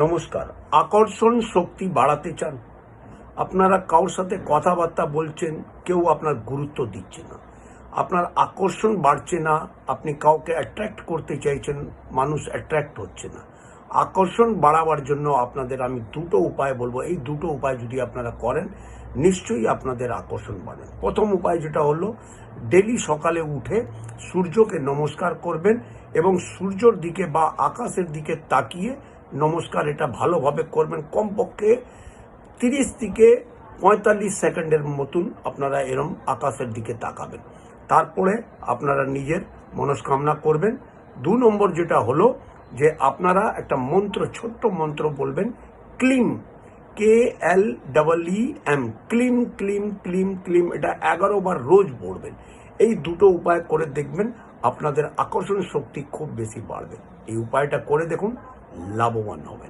নমস্কার। আকর্ষণ শক্তি বাড়াতে চান? আপনারা কারোর সাথে কথাবার্তা বলছেন, কেউ আপনার গুরুত্ব দিচ্ছে না, আপনার আকর্ষণ বাড়ছে না, আপনি কাউকে অ্যাট্রাক্ট করতে চাইছেন, মানুষ অ্যাট্রাক্ট হচ্ছে না। আকর্ষণ বাড়াবার জন্য আপনাদের আমি দুটো উপায় বলবো। এই দুটো উপায় যদি আপনারা করেন, নিশ্চয়ই আপনাদের আকর্ষণ বাড়ে। প্রথম উপায় যেটা হলো, ডেলি সকালে উঠে সূর্যকে নমস্কার করবেন এবং সূর্যর দিকে বা আকাশের দিকে তাকিয়ে নমস্কার এটা ভালোভাবে করবেন। কমপক্ষে 30 থেকে 45 সেকেন্ডের মতন আপনারা এরম আকাশের দিকে তাকাবেন। তারপরে আপনারা নিজের মনস্কামনা করবেন। 2 নম্বর যেটা হলো যে আপনারা একটা মন্ত্র, ছোট্ট মন্ত্র বলবেন, claim, KLEEM, claim claim claim claim. এটা 11 বার রোজ পড়বেন। এই দুটো উপায় করে দেখবেন আপনাদের আকর্ষণ শক্তি খুব বেশি বাড়বে। এই উপায়টা করে দেখুন, লাভবান হবেন।